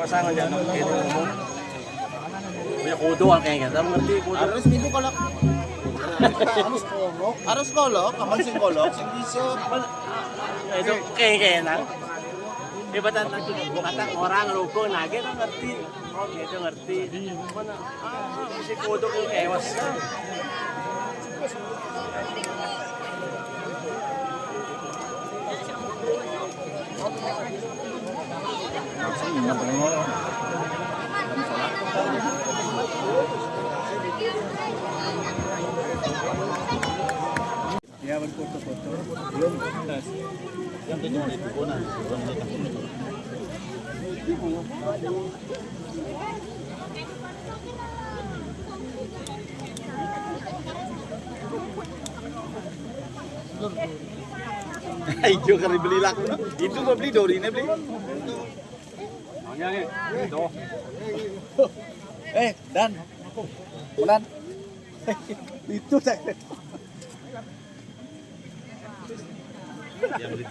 Pasangan dyan, gitu ngomong. Punya kudo ang kaya kita, mengerti kudo. Harus itu kolok. Harus kolok, kapan sing kolok, sing bisa. Itu kaya na. Iba tanda kata orang ruko nage kan ngerti. Oh gitu ngerti. Mana si kudo yung ewas. Ya berfoto-foto. Belum. Yang itu cuma itu pun belum itu. Itu kali beli laku. Itu mau beli Dorine beli. Hanya nih, itu. Dan. Bulan. Itu saya. Yang beli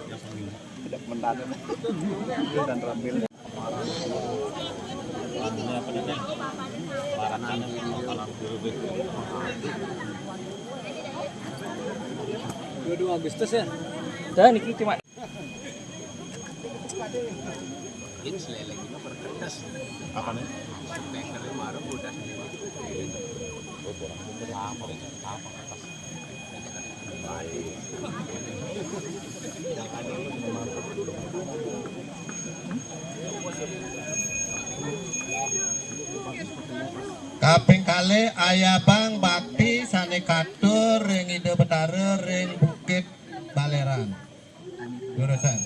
yang sanggup. Tidak mendadak. Dan rambil. Ini apa namanya? Barangan kalau dulu 22 Agustus ya. Dan ini cuma Ini selelek ini berkertas. apa nih? Tekernya marah udah sendiri. Kaping kali Ayabang Bakti Sanekatur ring Ide Betara ring Bukit Balerang. Jurusan.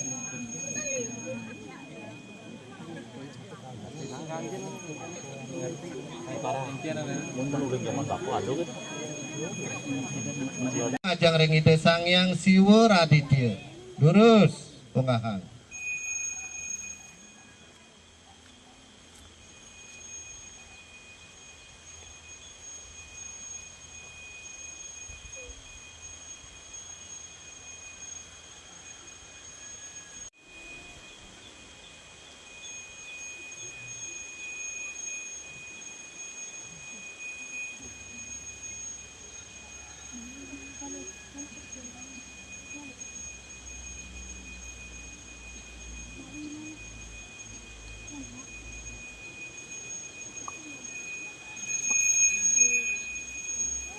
Ajang ring Ide Sangyang Siwa Raditya. Lurus Pungahan.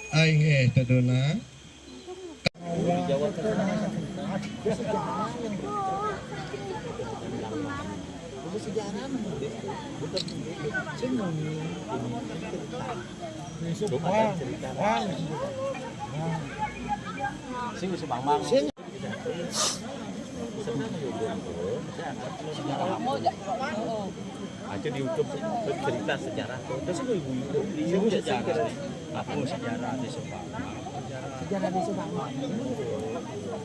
Aing taduna. Sing bisa bang. Aja di YouTube cerita sejarah. Terus ibu sejarah. Aku sejarah di Subang. Sejarah di Subang.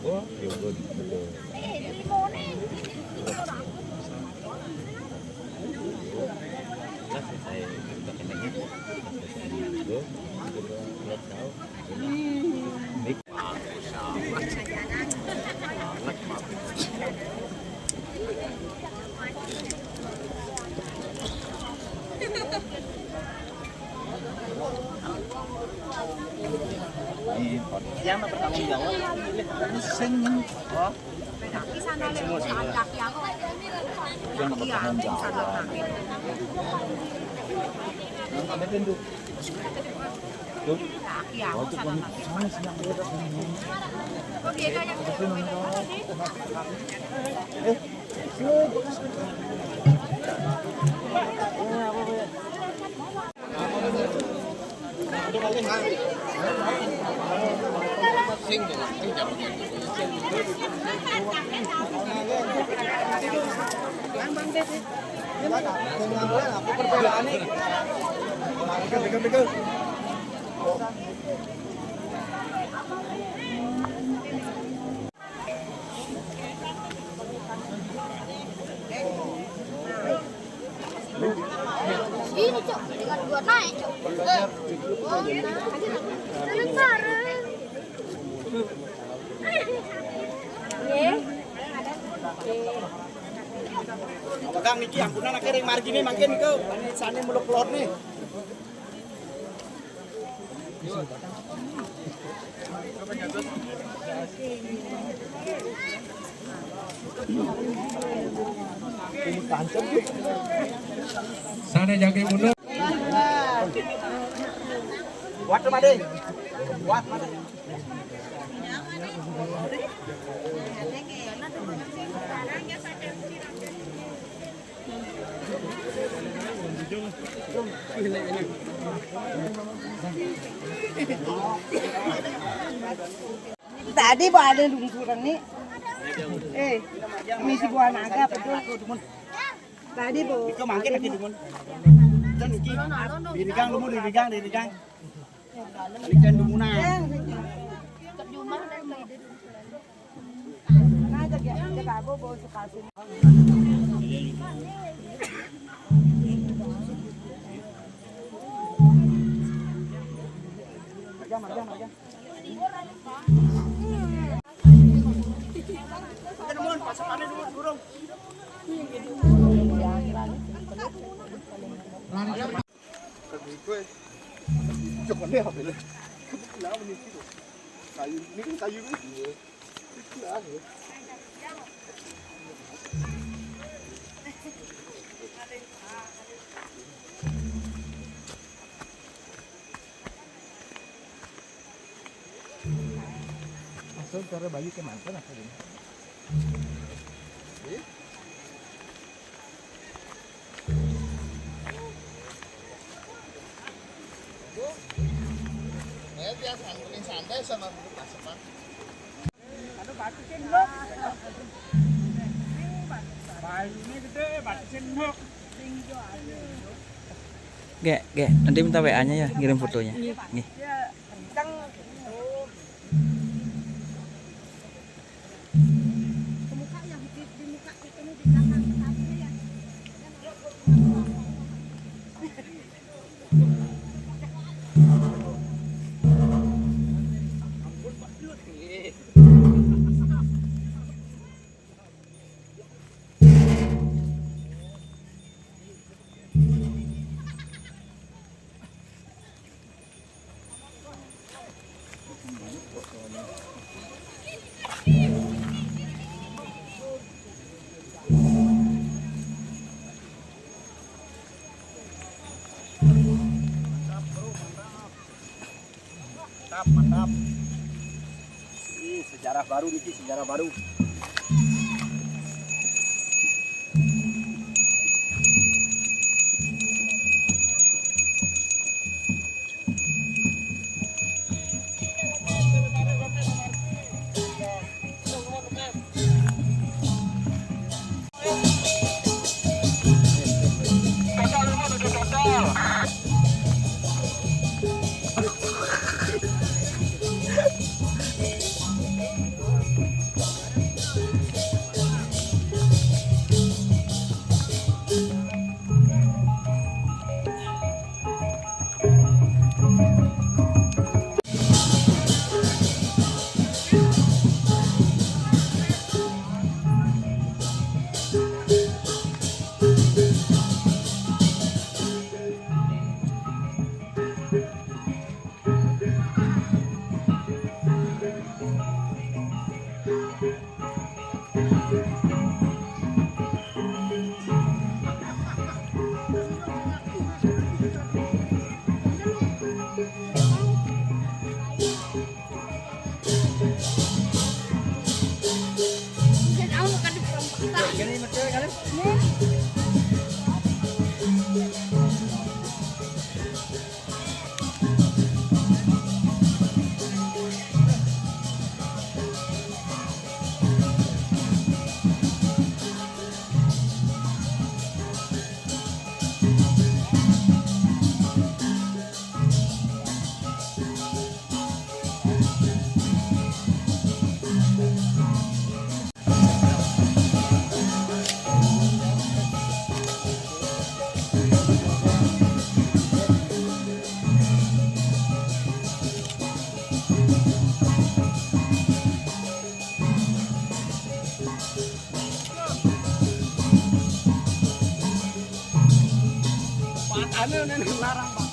Oh, betul. Yang bertanggung jawab Kaki sana lihat kaki aku. Yang bertanggung jawab. Kaki aku sana. Kok dia kayak ini cok, dengan dua naik cok. Sebentar. pegang niki ampuna kering margine makin kau sane muluk lor nih. Sana jaga mundur. Buat made. Buat made. Tadi bu ada lungsuran nih. Misi buah naga betul. Tadi bu. Kau mangkin lagi dumun. Dan niki dirigang lumur dirigang. Balikan dumuna. Nah jaga aku bawa sekali. Marga. Dumun, pasapannya dumun burung. Cukup deh apa ini? Kenapa ini? Kayu ini kan kayu ini. Asal cara bayi ke mantan apa ini? Biasa santai sama pasapan. Aduh batu sendok. Bayunya gede, batu sendok. Ge, nanti minta WA-nya ya, ngirim fotonya. Nih. Mantap, mantap. Ini sejarah baru nih, sejarah baru. Ano na larang ba?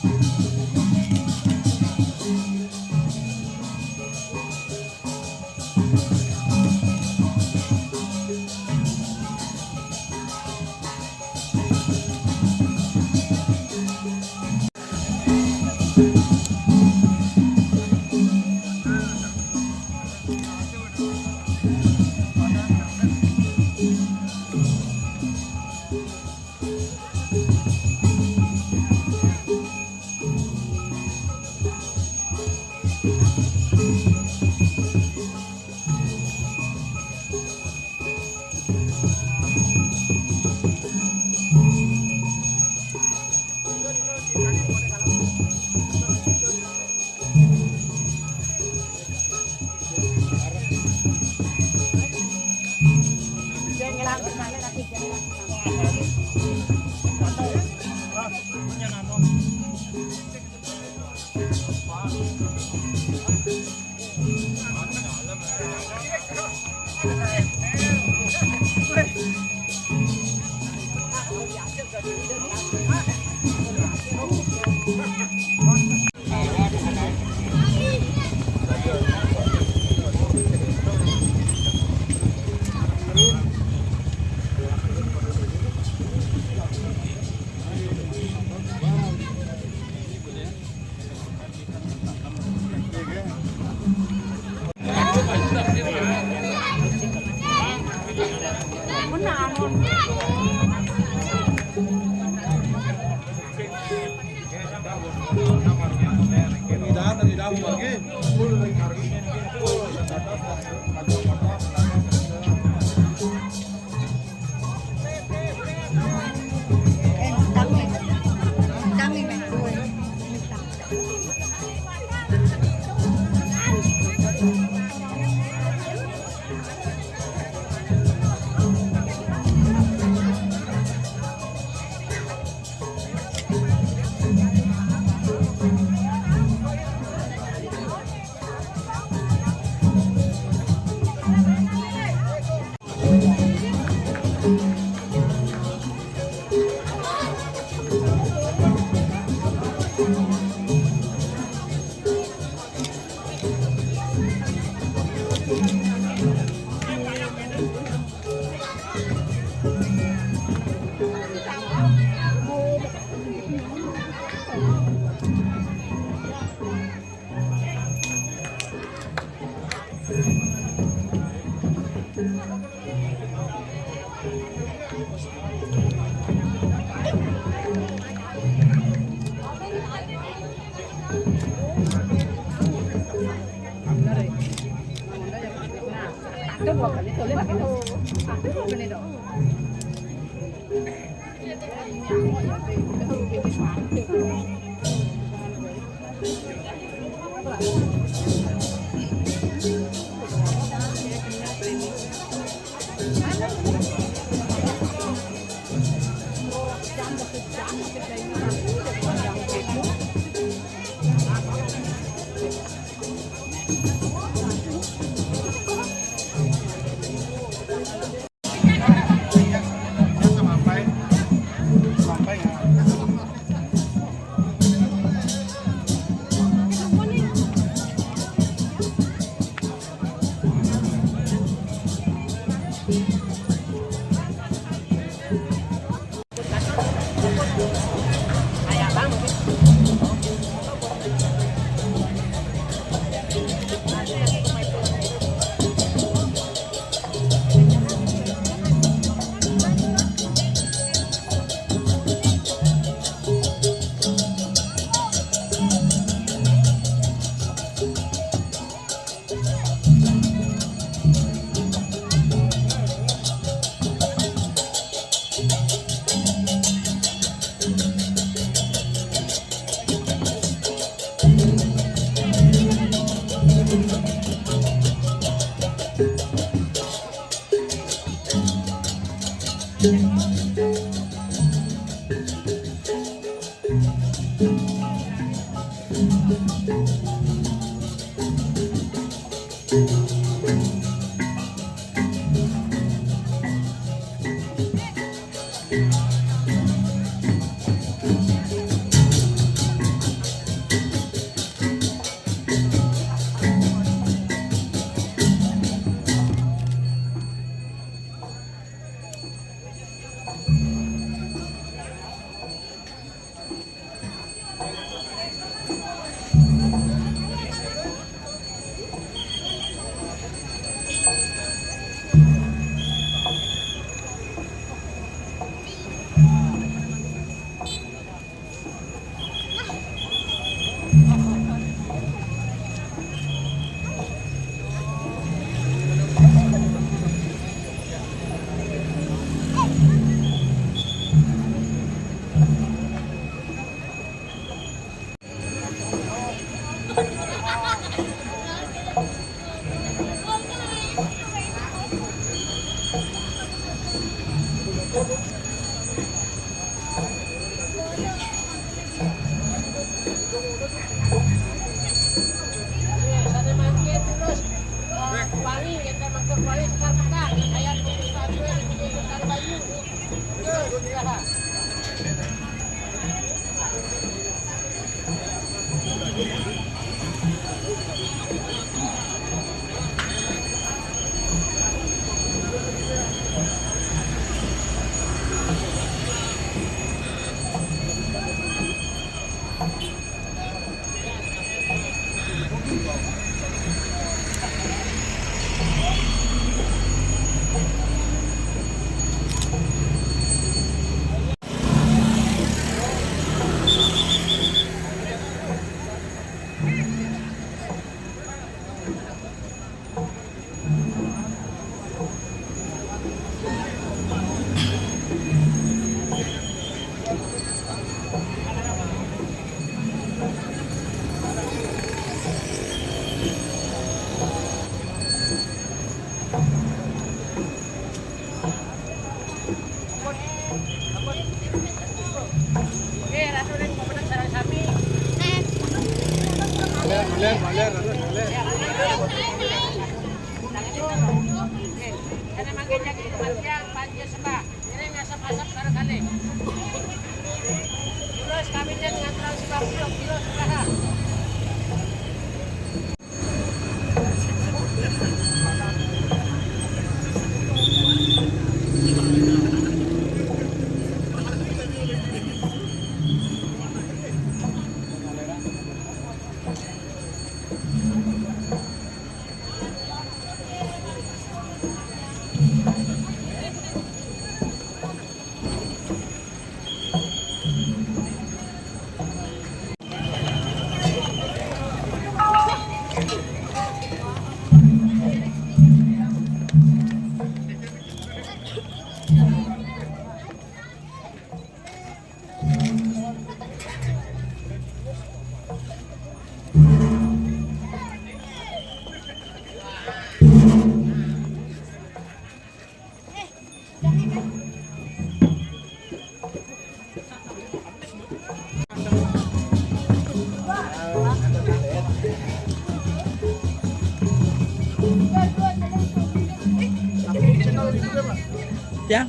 Yang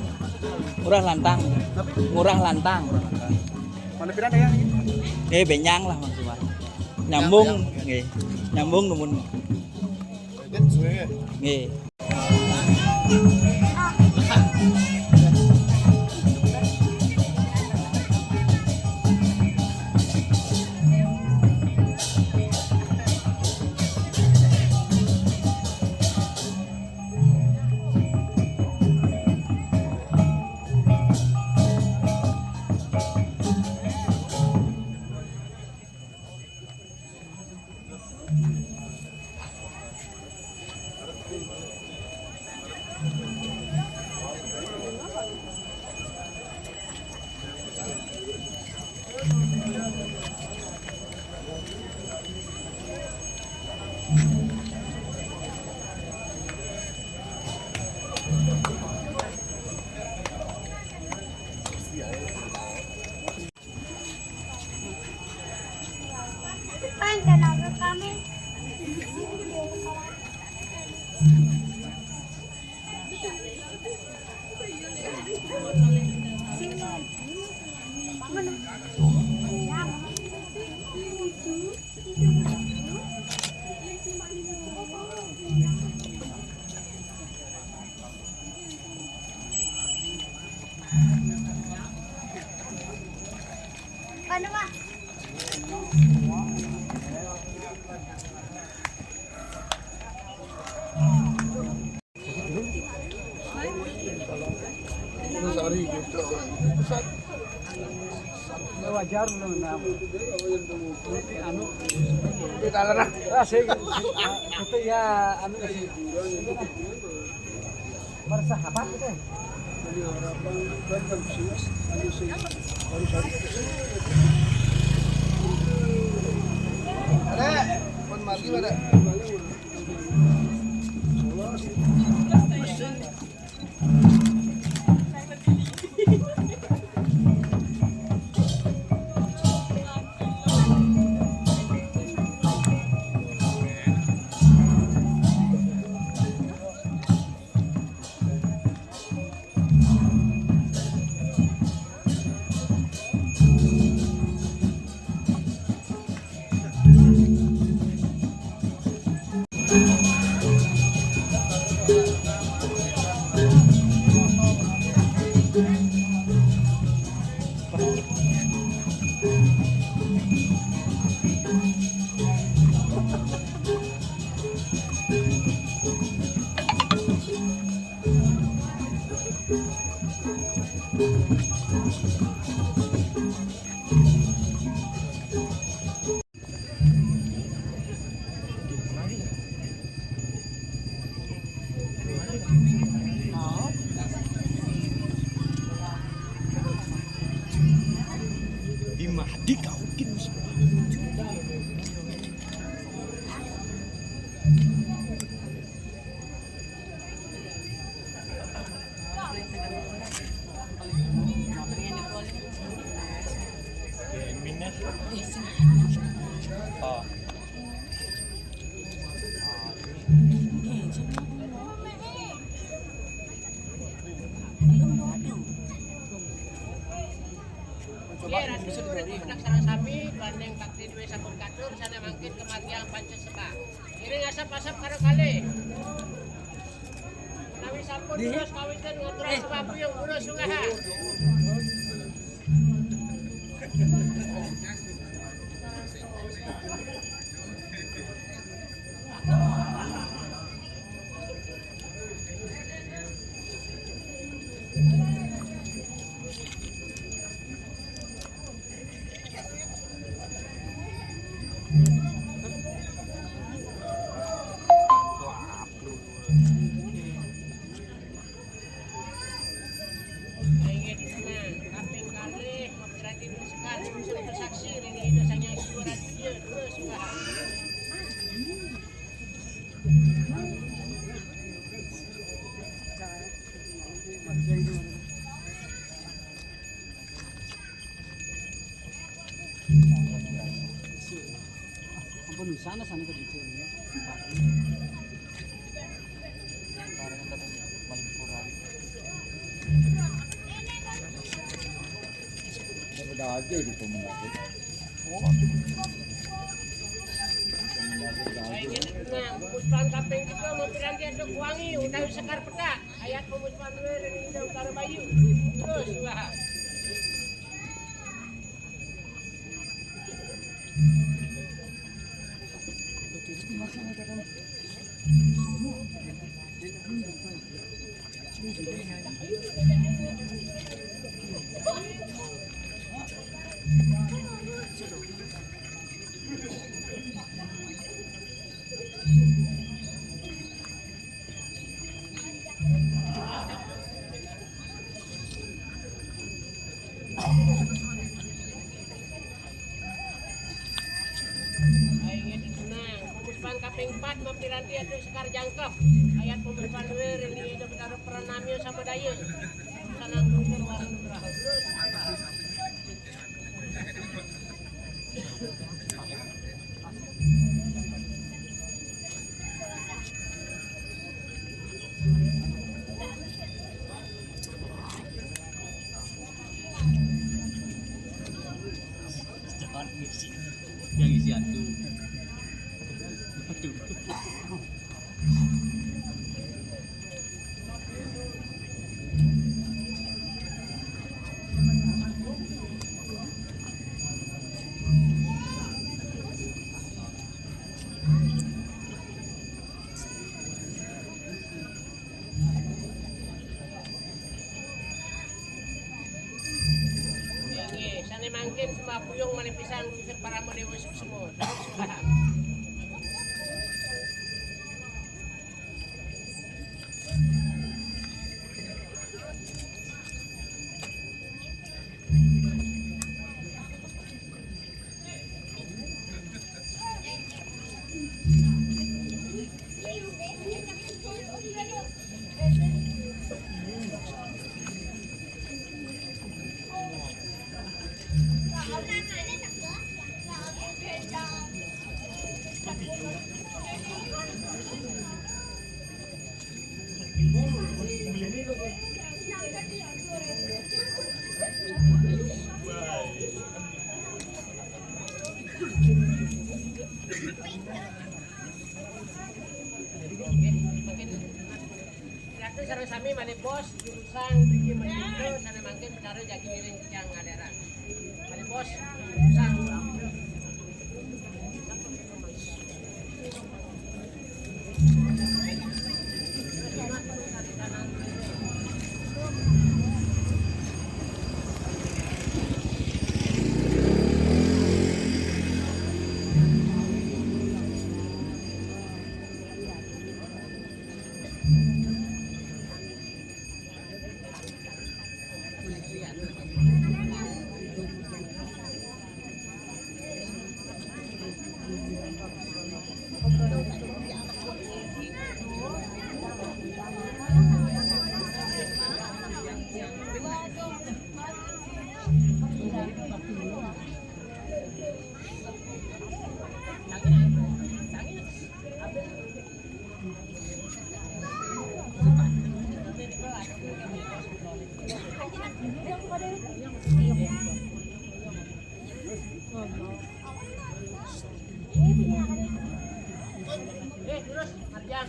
murah lantang. Murah lantang. Mana pirang ya? Benyang lah maksudnya. Nyambung nggih. Nyambung numun. Nggih. Pan tenaga kami. Ano ba? Wajar belum na. Anu. Itu ya anu sih. Persahabat itu. Ada, pun margi ada. Sarang sami, bandeng bakti dua sabun katur, sana mangkin kematian pancaseba. Iring asap-asap karo kali. Nawi sampun terus kawitan ngotrol sebab yang urus sungaha. Ampun sana ke detail ya. aja di pemenang. Ingin tenang, pemuspahan kaping juga mau piranti aduk wangi, utawi sekar pedak. Ayat pemuspahan luar ini utara bayu. Terus wah. Ingin tenang, pemuspahan kaping 4 mau piranti aduk sekar jangkep. Ayat pemuspahan luar ini utara peranamio sama daya. Sana ngukur warung berah. Terus apa? Yang isi atu. Sana mangkin semua puyung manipisan usir para medewa semua. Itu sareng sami mane bos jurusan bikin menuju sana mangkin benaru jadi miring yang ngaderan. Mane bos jurusan terus Marjang.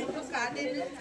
Terus keadaan